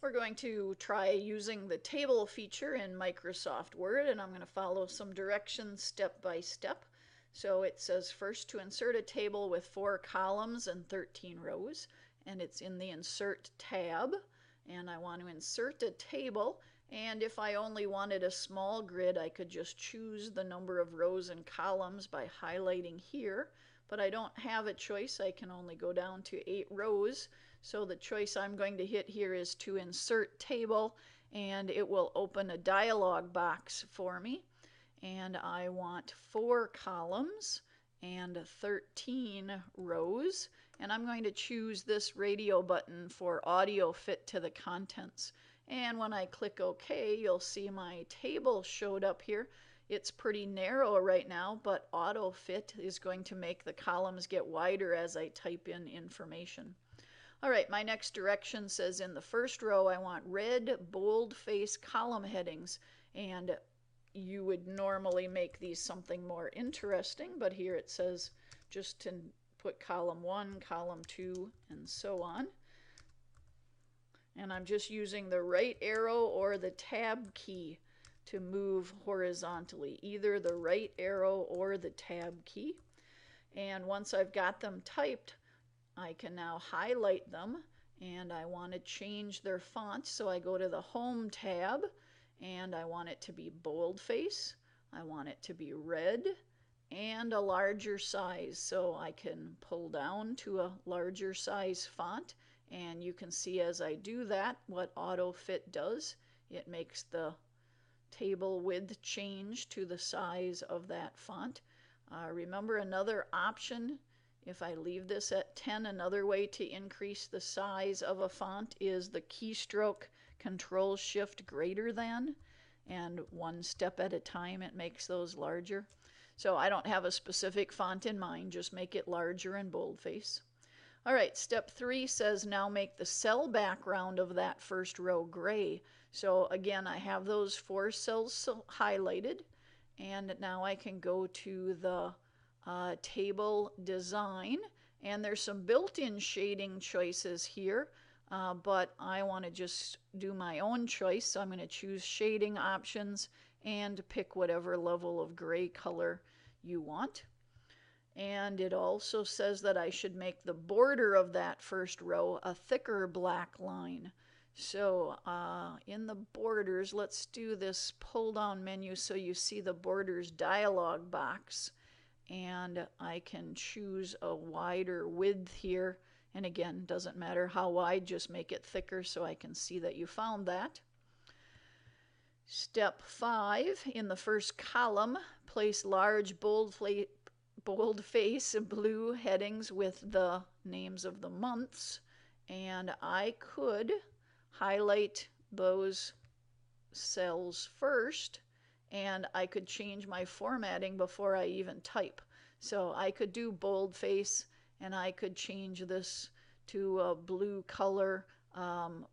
We're going to try using the table feature in Microsoft Word, and I'm going to follow some directions step by step. So it says first to insert a table with 4 columns and 13 rows, and it's in the Insert tab. And I want to insert a table, and if I only wanted a small grid, I could just choose the number of rows and columns by highlighting here. But I don't have a choice. I can only go down to 8 rows. So the choice I'm going to hit here is to insert table, and it will open a dialog box for me. And I want 4 columns and 13 rows, and I'm going to choose this radio button for audio fit to the contents. And when I click OK, you'll see my table showed up here. It's pretty narrow right now, but auto fit is going to make the columns get wider as I type in information. All right, my next direction says in the first row I want red boldface column headings, and you would normally make these something more interesting, but here it says just to put column 1, column 2, and so on. And I'm just using the right arrow or the tab key to move horizontally, either the right arrow or the tab key. And once I've got them typed, I can now highlight them, and I want to change their font, so I go to the Home tab, and I want it to be boldface, I want it to be red, and a larger size, so I can pull down to a larger size font, and you can see as I do that what AutoFit does. It makes the table width change to the size of that font. Remember, another option, if I leave this at 10, another way to increase the size of a font is the keystroke Control-Shift greater than, and one step at a time it makes those larger. So I don't have a specific font in mind, just make it larger in boldface. All right, step 3 says now make the cell background of that first row gray. So again, I have those 4 cells highlighted, and now I can go to the table design, and there's some built-in shading choices here, but I want to just do my own choice, so I'm going to choose shading options and pick whatever level of gray color you want. And it also says that I should make the border of that first row a thicker black line. So in the borders, let's do this pull down menu so you see the borders dialog box, and I can choose a wider width here, and again, doesn't matter how wide, just make it thicker so I can see that you found that. Step 5, in the first column, place large boldface blue headings with the names of the months, and I could highlight those cells first, and I could change my formatting before I even type. So I could do boldface, and I could change this to a blue color,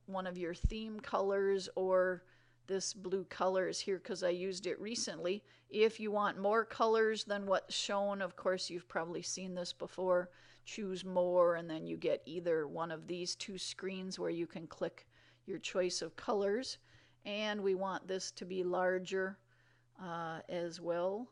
one of your theme colors, or this blue color is here because I used it recently. If you want more colors than what's shown, of course you've probably seen this before, choose more, and then you get either one of these 2 screens where you can click your choice of colors. And we want this to be larger as well,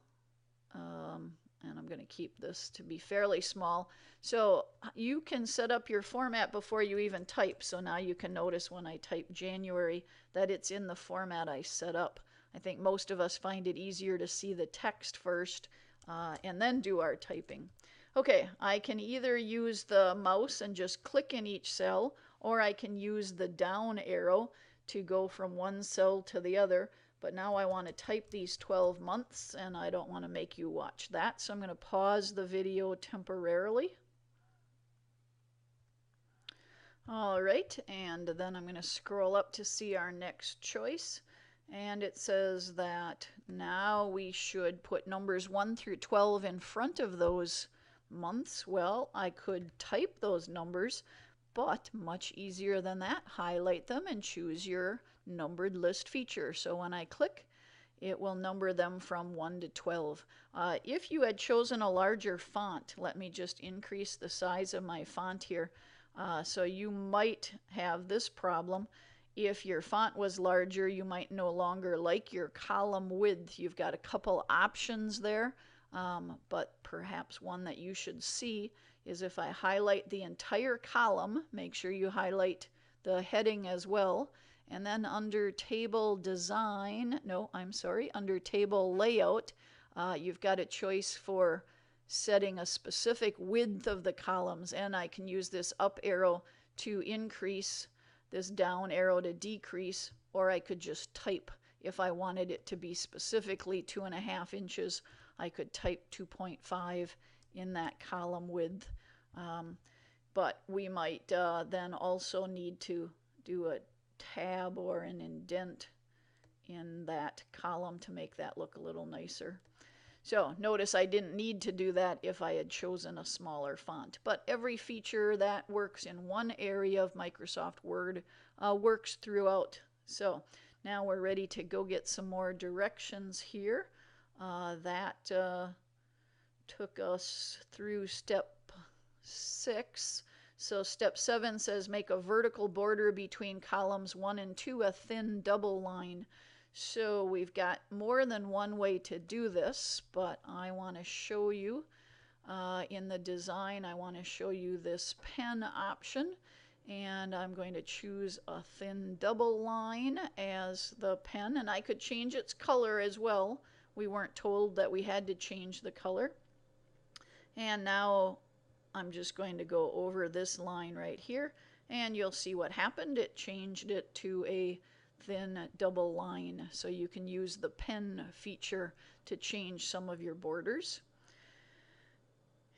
and I'm going to keep this to be fairly small. So you can set up your format before you even type, so now you can notice when I type January that it's in the format I set up. I think most of us find it easier to see the text first and then do our typing. Okay, I can either use the mouse and just click in each cell, or I can use the down arrow to go from one cell to the other. But now I want to type these 12 months, and I don't want to make you watch that, so I'm going to pause the video temporarily. All right, and then I'm going to scroll up to see our next choice, and it says that now we should put numbers 1 through 12 in front of those months. Well, I could type those numbers, but much easier than that, highlight them and choose your numbered list feature. So when I click, it will number them from 1 to 12. If you had chosen a larger font, let me just increase the size of my font here. So you might have this problem. If your font was larger, you might no longer like your column width. You've got a couple options there, but perhaps one that you should see is if I highlight the entire column, make sure you highlight the heading as well, and then under table design, no, I'm sorry, under table layout, you've got a choice for setting a specific width of the columns, and I can use this up arrow to increase, this down arrow to decrease, or I could just type. If I wanted it to be specifically 2.5 inches, I could type 2.5 in that column width. But we might then also need to do a tab or an indent in that column to make that look a little nicer. So notice I didn't need to do that if I had chosen a smaller font. But every feature that works in one area of Microsoft Word works throughout. So now we're ready to go get some more directions here. That took us through step 6. So step 7 says make a vertical border between columns 1 and 2, a thin double line. So we've got more than one way to do this, but I want to show you in the design, I want to show you this pen option, and I'm going to choose a thin double line as the pen, and I could change its color as well. We weren't told that we had to change the color. And now I'm just going to go over this line right here, and you'll see what happened. It changed it to a thin double line, so you can use the pen feature to change some of your borders.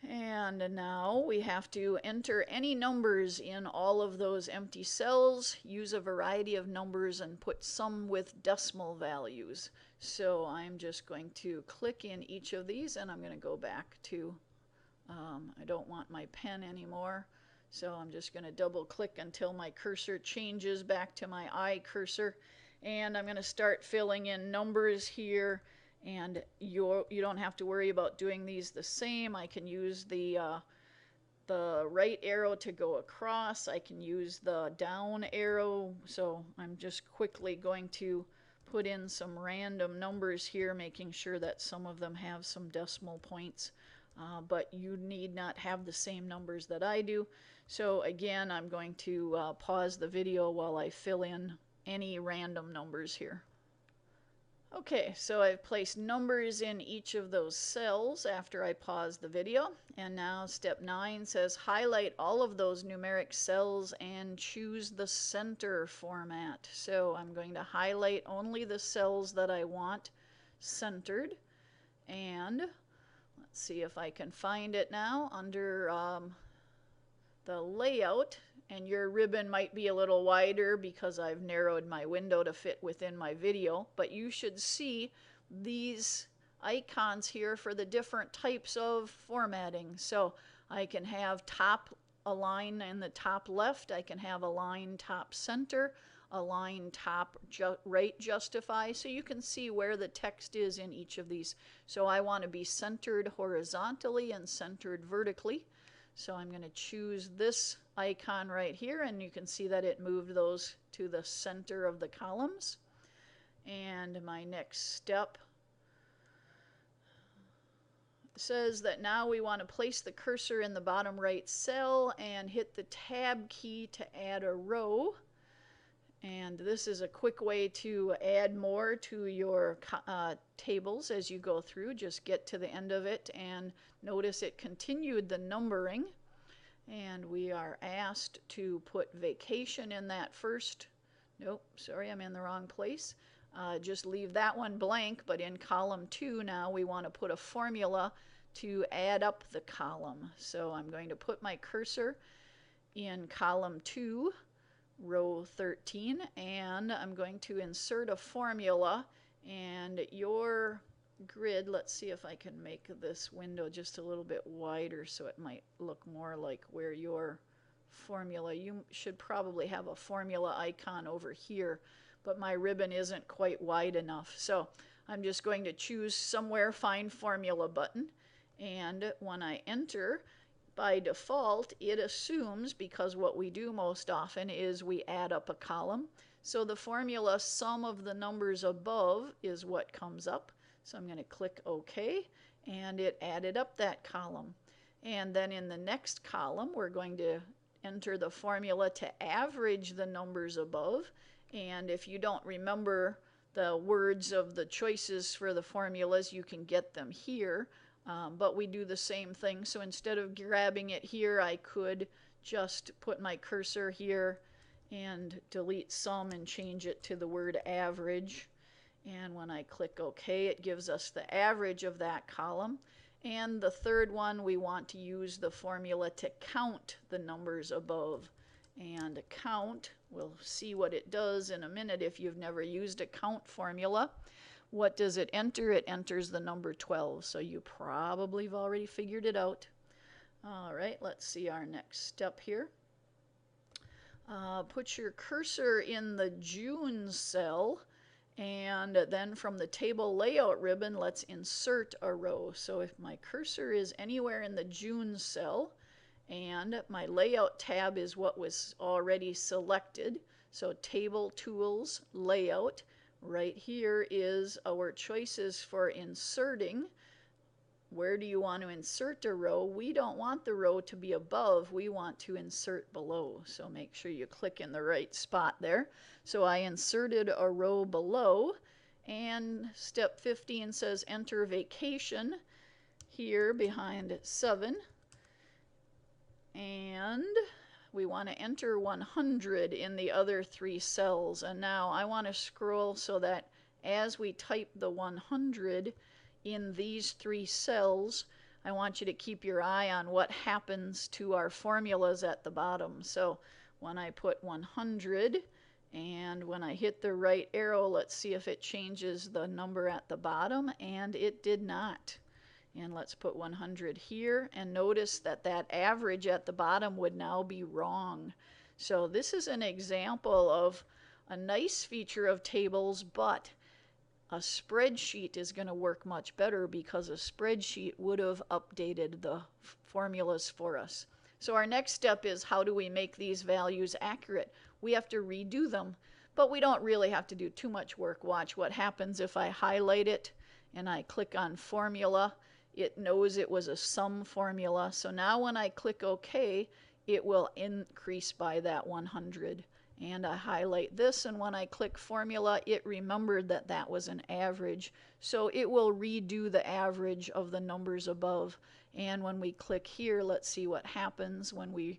And now we have to enter any numbers in all of those empty cells, use a variety of numbers, and put some with decimal values. So I'm just going to click in each of these, and I'm going to go back to, I don't want my pen anymore. So I'm just going to double click until my cursor changes back to my eye cursor, and I'm going to start filling in numbers here. And you don't have to worry about doing these the same. I can use the right arrow to go across. I can use the down arrow. So I'm just quickly going to put in some random numbers here, making sure that some of them have some decimal points. But you need not have the same numbers that I do. So again, I'm going to pause the video while I fill in any random numbers here. Okay, so I've placed numbers in each of those cells after I paused the video. And now step 9 says highlight all of those numeric cells and choose the center format. So I'm going to highlight only the cells that I want centered. And let's see if I can find it now under the layout, and your ribbon might be a little wider because I've narrowed my window to fit within my video, but you should see these icons here for the different types of formatting. So I can have top align in the top left, I can have align top center, align top right justify, so you can see where the text is in each of these. So I want to be centered horizontally and centered vertically. So I'm going to choose this icon right here, and you can see that it moved those to the center of the columns. And my next step says that now we want to place the cursor in the bottom right cell and hit the tab key to add a row. And this is a quick way to add more to your tables as you go through. Just get to the end of it and notice it continued the numbering. And we are asked to put vacation in that first. Nope, sorry, I'm in the wrong place. Just leave that one blank, but in column 2 now we want to put a formula to add up the column. So I'm going to put my cursor in column 2, row 13, and I'm going to insert a formula, and your grid, let's see if I can make this window just a little bit wider so it might look more like where your formula, you should probably have a formula icon over here, but my ribbon isn't quite wide enough. So I'm just going to choose somewhere, find formula button, and when I enter, by default, it assumes, because what we do most often is we add up a column. So the formula sum of the numbers above is what comes up. So I'm going to click OK, and it added up that column. And then in the next column, we're going to enter the formula to average the numbers above. And if you don't remember the words of the choices for the formulas, you can get them here. But we do the same thing. So instead of grabbing it here, I could just put my cursor here and delete sum and change it to the word average. And when I click OK, it gives us the average of that column. And the third one, we want to use the formula to count the numbers above. And count, we'll see what it does in a minute if you've never used a count formula. What does it enter? It enters the number 12. So you probably have already figured it out. All right, let's see our next step here. Put your cursor in the June cell, and then from the table layout ribbon, let's insert a row. So if my cursor is anywhere in the June cell, and my layout tab is what was already selected, so table tools layout, right here is our choices for inserting. Where do you want to insert a row? We don't want the row to be above, we want to insert below. So make sure you click in the right spot there. So I inserted a row below, and step 15 says enter vacation here behind 7. And we want to enter 100 in the other 3 cells. And now I want to scroll so that as we type the 100 in these 3 cells, I want you to keep your eye on what happens to our formulas at the bottom. So when I put 100 and when I hit the right arrow, let's see if it changes the number at the bottom, and it did not. And let's put 100 here, and notice that that average at the bottom would now be wrong. So this is an example of a nice feature of tables, but a spreadsheet is going to work much better because a spreadsheet would have updated the formulas for us. So our next step is, how do we make these values accurate? We have to redo them, but we don't really have to do too much work. Watch what happens if I highlight it and I click on formula. It knows it was a sum formula. So now when I click OK, it will increase by that 100. And I highlight this, and when I click formula, it remembered that that was an average. So it will redo the average of the numbers above. And when we click here, let's see what happens when we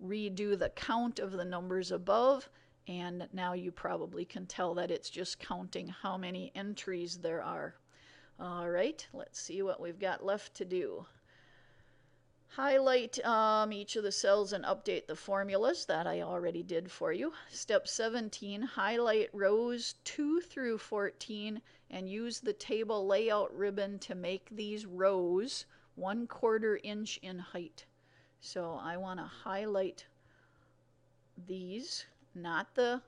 redo the count of the numbers above. And now you probably can tell that it's just counting how many entries there are. All right, let's see what we've got left to do. Highlight each of the cells and update the formulas. That I already did for you. Step 17, highlight rows 2 through 14 and use the table layout ribbon to make these rows 1/4 inch in height. So I want to highlight these, not the,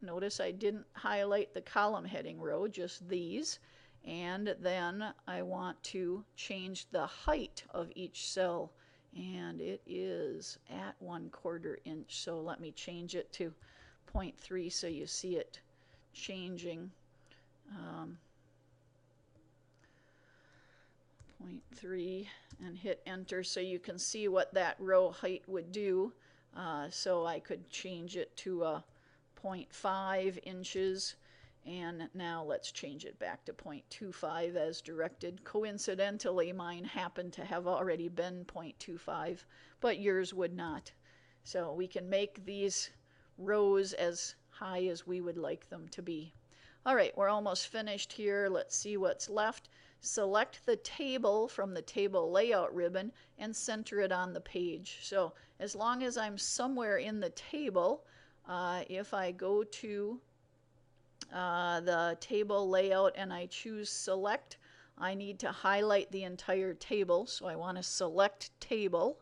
notice I didn't highlight the column heading row, just these. And then I want to change the height of each cell, and it is at 1/4 inch. So let me change it to 0.3 so you see it changing. 0.3 and hit enter so you can see what that row height would do. So I could change it to 0.5 inches. And now let's change it back to 0.25 as directed. Coincidentally, mine happened to have already been 0.25, but yours would not. So we can make these rows as high as we would like them to be. All right, we're almost finished here. Let's see what's left. Select the table from the table layout ribbon and center it on the page. So as long as I'm somewhere in the table, if I go to the table layout and I choose select, I need to highlight the entire table. So I want to select table,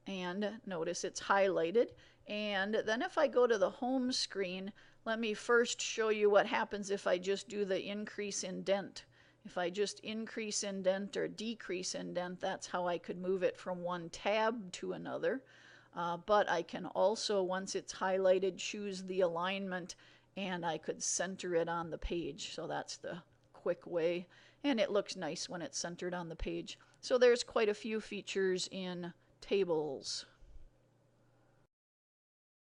and notice it's highlighted. And then if I go to the home screen, let me first show you what happens if I just do the increase indent. If I just increase indent or decrease indent, that's how I could move it from one tab to another. But I can also, once it's highlighted, choose the alignment, and I could center it on the page. So that's the quick way, and it looks nice when it's centered on the page. So there's quite a few features in tables.